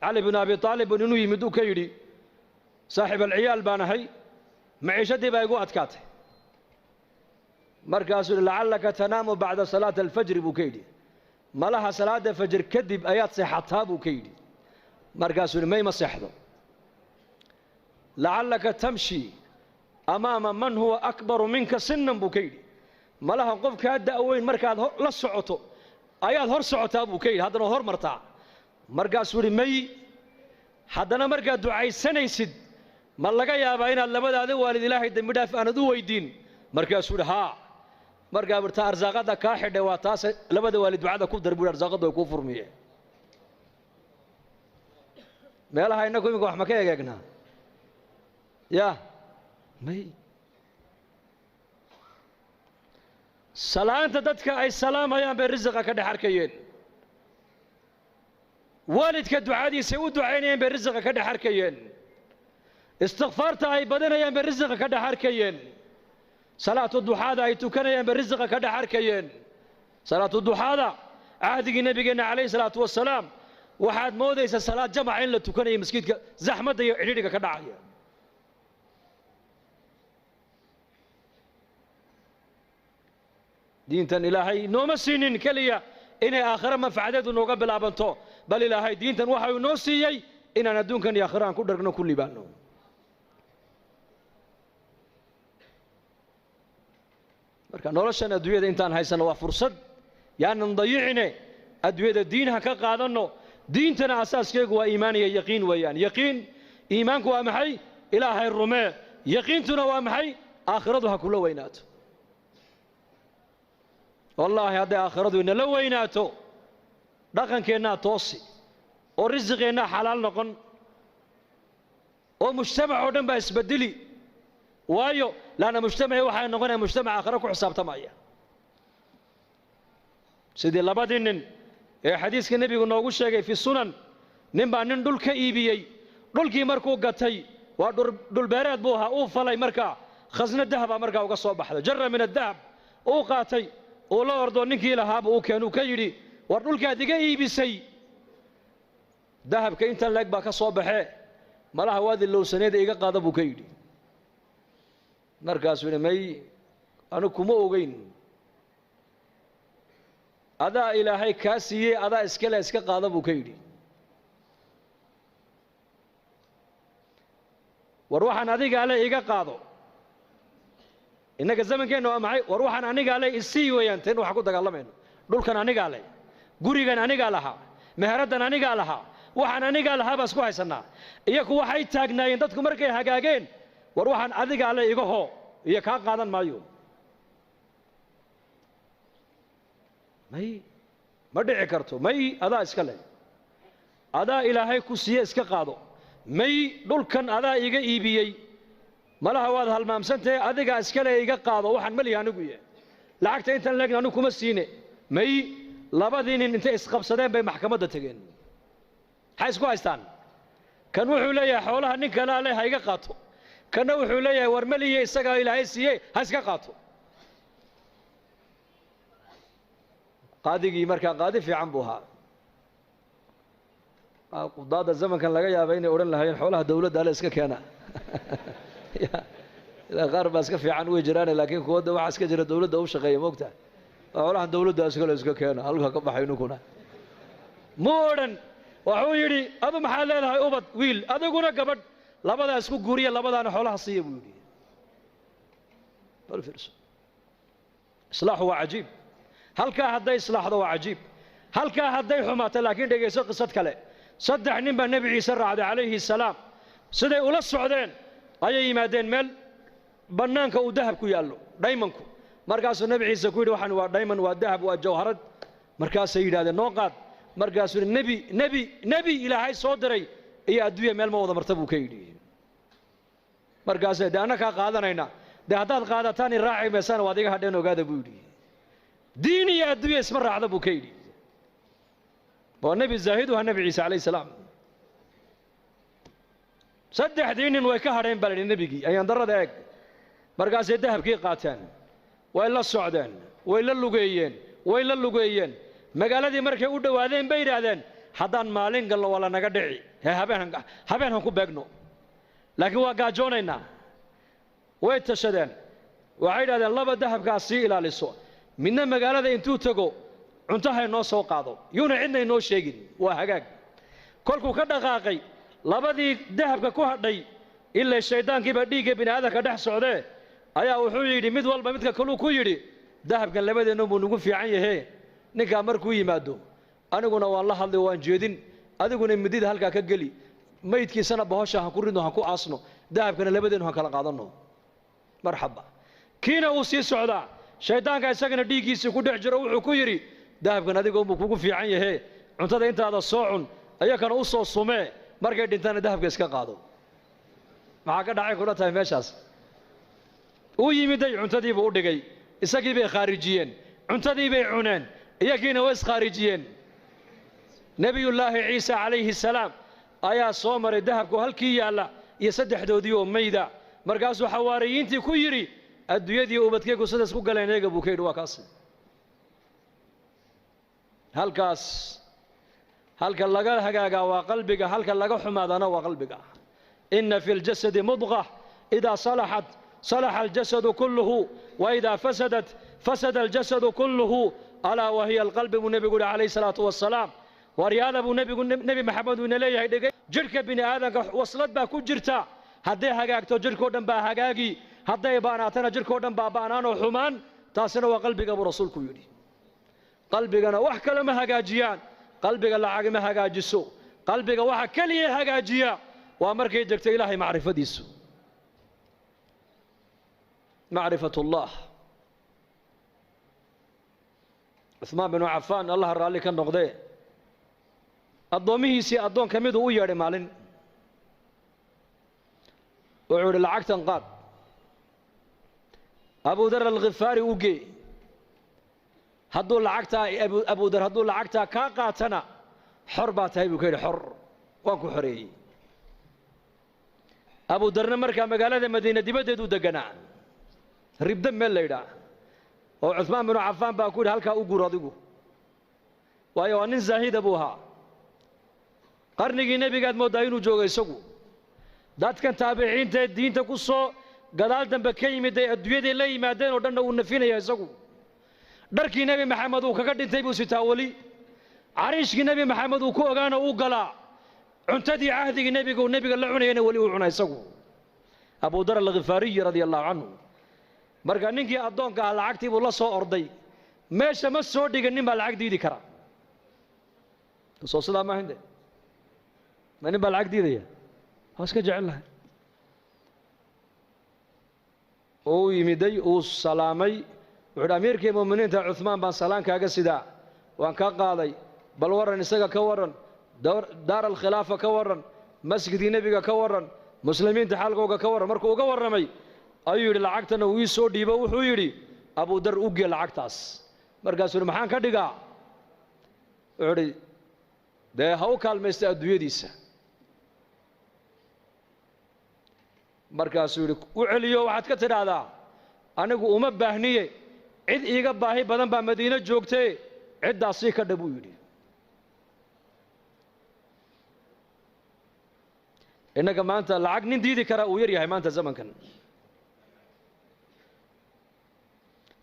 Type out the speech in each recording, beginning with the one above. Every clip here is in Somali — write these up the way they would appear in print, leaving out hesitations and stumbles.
علي بن أبي طالب إنه يمدو كيري صاحب العيال بانهي معيشتي بايقو أتكاته مركز لعلك تنام بعد صلاة الفجر بوكيدي ما لها صلاة الفجر كذب آيات صحتها بوكيدي مركز ما يمسحه لعلك تمشي أمام من هو أكبر منك سنا بوكيدي ما لها قف كهدا أوين مركز لا سعته آيات هر سعتها بوكيدي هذا هر مرتاع مركز مي حدنا مركز دعاء سنة يسد ما لقى يا باين اللبد هذا والد الله يدم بدافع أنا دو ويدين مركز ها مركز برتا أرزاقه كاحد واتاس لبد والد دعاء كوب دربور أرزاقه كوفر مية ما لها إنكم يقول أحمد كي يجنا يا مي سلام تدتك أي سلام يا بالرزق كده حركيين والدك الدعاء يسوي دعائين بالرزق كده حركيين استغفرت أي بدنا يا بالرزق كده حركيين صلاة الضحى أي تكنا يا بالرزق كده حركيين صلاة الضحى عهد النبي عليه الصلاة والسلام واحد موديس الصلاة جمعين لتكنا مسكين زحمة يعيدك كده عيا دينتن إلهي نوم سنين كليا إن آخر ما فعدت ونقبل أبنتو بل إلهي دينتن وحي نوسيي إن ندون كان يآخران كودرنا كل بانو marka noloshan adduunyada intaan haysano waa fursad yaanan dayicine adduunyada diinha ka qaadano diintana asaaskeegu waa iimaan iyo yaqiin weeyaan yaqiin iimaanku waa maxay ilaahay rumee yaqiintuna waa maxay aakhiradu ha kula weynaato wallaahi hadday aakhiradu inala weynaato dhaqankeennaa toosi oo risiqeennaa xalaal noqon oo mujtamac oo dhan baa isbedeli waayo laana mujtamaci waxay noqonaya mujtamac aakhira ku xisaabtamaya sidii labadii nin ee xadiiska nebigu noogu sheegay fi sunan nin baa nin dhul ka iibiyey dhulkii markuu gatay waa dhulbeereed buu ahaa uu falay markaa khasna dahaba markaa uga soo baxday jarra min adahab uu qaatay uu la ordo ninkii lahaaba uu keenuu ka yidhi war dhulkaad iga iibisay dahabka intan leeg baa ka soo baxee malaha waadi lowsaneeda iga qaada buu ka yidhi markaasuu yidhi may anu kuma ogeyn adaa ilaahay kaa siiyey adaa iskale iska qaada buu ka yidhi war waxaan adigaa le iga qaado innaga zamankeenna waa maxay war waxaan anigaa le isii weeyaan teen waxaan ku dagaalamayno dhulkan anigaa le gurigan anigaa lahaa meheraddan anigaa lahaa waxaan anigaa lahaa baa isku haysannaa iyaku waxay taagnaayeen dadku markay hagaageen war waxaan adigaa le iga hoo iyo kaa qaadan maayo may ma dhici karto may adaa iska le adaa ilaahay ku siiye iska qaado may dhulkan adaa iga iibiyey malaha waad halmaamsantahay adigaa iska le iga qaado waxaan malihi anigu yahay lacagta intan leegna anigu kuma siine may labadii nin intay isqabsadeen bay maxkamadda tageen maxay isku haystaan kan wuxuu leeyahay xoolaha nin kale le ha iga qaato kana wuxuu leeyahay war maliye isagaa ilaahay siiyey ha iska qaato qaadigii markaa qaadi fiican buu ahaa qudaada zamankan laga yaaba inay odhan lahaayeen xoolaha dawladda ale iska keena ilaa qaar baa iska fiican way jiraane laakiin kuwadda waxaa iska jira dawladda u shaqeeya moogta xoolahan dawladda iskale iska keena halka ka baxay ninkuna ma odhan wuxuu yidhi adu maxaad leedahay ubad wiil adiguna gabadh labadaa isku guuriya labadaana xoolaha siiya buu yidhi bal fiirso islaaxu waa cajiib halkaa hadday islaaxdo waa cajiib halkaa hadday xumaato laakiin dhegayso qisad kale saddex nin baa nebi ciise raacday calayhi salaam siday ula socdeen ayay yimaadeen meel bannaanka uu dahab ku yaallo dhaymanku markaasuu nebi ciise ku yidhi waxaan waa dhayman waa dahab waa jawharad markaasay yidhahdeen noo qaad markaasuu yidhi nebi ilaahay soo diray iyo adduunya meel ma wada marta buu ka yidhi markaasay dee anna kaa qaadanayna dee haddaad qaadataan i raaci maysana waad iga hadheen ogaada buu yidhi diin iyo adduunya isma raacda buu ka yidhi waa nebi zaahidu ha nebi ciise calayhi salaam saddexdii nin way ka hadheen baa la yidhi nebigii ayaan darrada eeg markaasay dahabkii qaateen way la socdeen way la lugeeyeen magaaladii markay u dhowaadeen bay yidhaahdeen haddaan maalin galno waa la naga dhici habeen han ku beegno laakiin waa gaajoonaynaa way tashadeen waxay yidhahdeen laba dahabkaas sii ilaaliso midna magaalada intuu tago cuntaha inoo soo qaado yuuna cidna inoo sheegin waa hagaag kolkuu ka dhaqaaqay labadii dahabka ku hadhay ilaa shaydaankiiba dhiigga bini'aadanka dhex socdee ayaa wuxuu yidhi mid walba midka kaluu ku yidhi dahabkan labadeenna buu nagu fiican yahe ninkaa markuu yimaado aniguna waan la hadlay waan jeedin adiguna midida halkaa ka geli maydkiisana bahosha han ku ridno han ku aasno dahabkana labadeennu han kala qaadanno marxaba kiina uu sii socdaa shaydaanka isagana dhiiggiisii ku dhex jiro wuxuu ku yidhi dahabkan adiga unbuu kugu fiican yahe cuntada intaada soo cun ayakana u soo sumee markay dhintaana dahabka iska qaado maxaa ka dhacay kula tahay meeshaas uu yimiday cuntadiibuu u dhigay isagii bay khaarijiyeen cuntadii bay cuneen iyagiina way iskhaarijiyeen nebiyullaahi ciisa calayhi salaam ayaa soo maray dahabku halkii yaalla iyo saddexdoodii oo mayda markaasuu xawaariyiintii ku yidhi adduunyadii ubadkaygu sidaas ku galeen eega buu ka yidhi waa kaas halkaas halka laga hagaagaa waa qalbiga halka laga xumaadana waa qalbiga inna fi ljasadi mudqa idaa salaxat salaxa aljasadu kulluhu waidaa fasadat fasada aljasadu kulluhu alaa wahiya alqalbi buu nebigu yidhi calayhi salaatu wassalaam waryaada buu nebi maxamed uu ina leeyahay dhegay jidhka bini aadanka waslad baa ku jirta hadday hagaagto jidhkao dhan baa hagaagi hadday baanaatana jidhkao dhan baa baanaanoo xumaan taasina waa qalbiga buu rasuulku yidhi qalbigana wax kale ma hagaajiyaan qalbiga lacag ma hagaajiso qalbiga waxa kaliya hagaajiya waa markay degto ilaahay macrifadiisu macrifatullah Uthman bin Affan Allah raalli ka noqday addoomihiisii addoon ka mid uu u yeedhay maalin wuxuu yidhi lacagtan qaad Abu Dar al-Ghifaari u gee hadduu lacagtaa Abu Dar hadduu lacagtaa kaa qaatana xor baa tahay buu ka yidhi xor waan ku xoreeyey Abu Darna markaa magaalada Madiina dibaddeedu deganaa ribda meel la yidhaa oo Uthman bin Affan baa ku yidhi halkaa u guur adigu waayo waa nin zaahida buu ahaa qarnigii nebigaad mooddaa inuu joogo isagu dadkan taabiciinta ee diinta ku soo gadaal dambe ka yimid ay adduunyadii la yimaadeen oo dhanna uu nafinaya isagu dharkii nebi maxamed uu kaga dhintay buu sitaa weli cariishkii nebi maxamed uu ku ogaana uu galaa cuntadii cahdigii nebiga la cunayana weli uu cunaa isagu Abu Dar al-Ghifaariyi radiyallahu canhu marka ninkii addoonka ah lacagtii buu la soo orday meesha ma soo dhigan nin baa lacag diidi kara soo sidaa ma hinde ma nin baa lacag diidaya waa iska jecel lahay uu yimiday uu salaamay wuxuu yidhi amiirkii mu'miniinta Uthman baan salaankaaga sidaa waan ka qaaday bal waran isaga ka waran daar al-khilaafa ka waran masjidkii nebiga ka waran muslimiinta xaalkooga ka waran markuu uga warramay ayuu yidhi lacagtana uu ii soo dhiibo wuxuu yidhi Abu Dar u gee lacagtaas markaasuu yidhi maxaan ka dhigaa wuxuu yidhi dee ha u kaalmaysta adduunyadiisa markaasuu yidhi u celiyo waxaad ka tidhaahdaa anigu uma baahniye cid iiga baahi badan baa Madiina joogtee ciddaas sii ka dhab buu yidhi innaga maanta lacag nin diidi karaa uu yar yahay maanta zamankan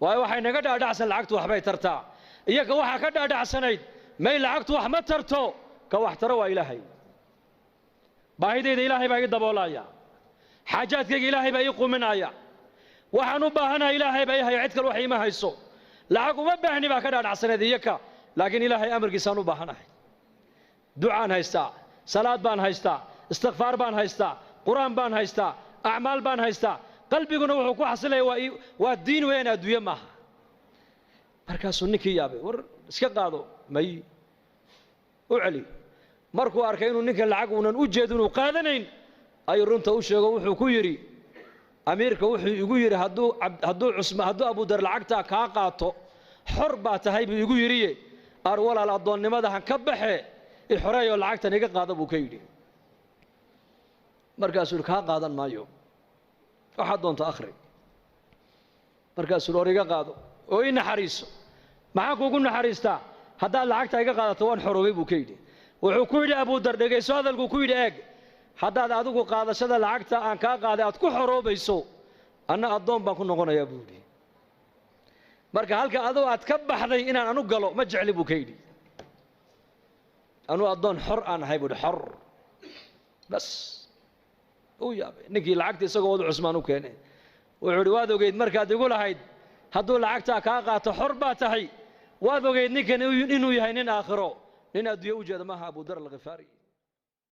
waayo waxay naga dhaadhacsan lacagtu waxbay tartaa iyaga waxaa ka dhaadhacsanayd may lacagtu wax ma tarto ka wax taro waa ilaahay baahidayda ilaahay baa ii daboolaya xaajaadkayga ilaahay baa ii quminaya waxaan u baahanahay ilaahay baa ii haya cid kale wax iima hayso lacag uma baahni baa ka dhaadhacsanayd iyaka laakiin ilaahay amarkiisaan u baahanahay ducaan haystaa salaad baan haystaa istikfaar baan haystaa quraan baan haystaa acmaal baan haystaa qalbiguna wuxuu ku xasilaya waa diin weyn adduunye maaha markaasuu ninkii yaabay war iska qaado may u celi markuu arkay inuu ninkan lacag uunan u jeedin uu qaadanayn ayuu runta u sheego wuxuu ku yidhi amiirka wuxuu igu yidhi hadduu Abu Dar lacagtaa kaa qaato xor baa tahay buu igu yidhiye ar walaal addoonnimada han ka baxe i xoreeyoo lacagtan iga qaada buu ka yidhi markaasuu yidhi kaa qaadan maayo waxaad doonto akhri markaasuu hor iga qaado oo ii naxariiso maxaan kuugu naxariistaa haddaad lacagtaa iga qaadato waan xoroobay buu ka yidhi wuxuu ku yidhi abudar dhegayso hadalku ku yidhi eeg haddaad adigu qaadashada lacagta aan kaa qaaday aad ku xoroobayso anna addoon baan ku noqonayaa buu yidhi marka halka adoo aad ka baxday inaan anu galo ma jecli buu ka yidhi anuu addoon xor aan ahay buu yidhi xor bas uu yaabay ninkii lacagta isagoo wada cusmaan u keenay wuxuu yidhi waad ogeyd markaad igu lahayd hadduu lacagtaa kaa qaato xor baa tahay waad ogeyd ninkan inuu yahay nin aakhiro nin adduunye u jeeda maaha abudar alkhifaari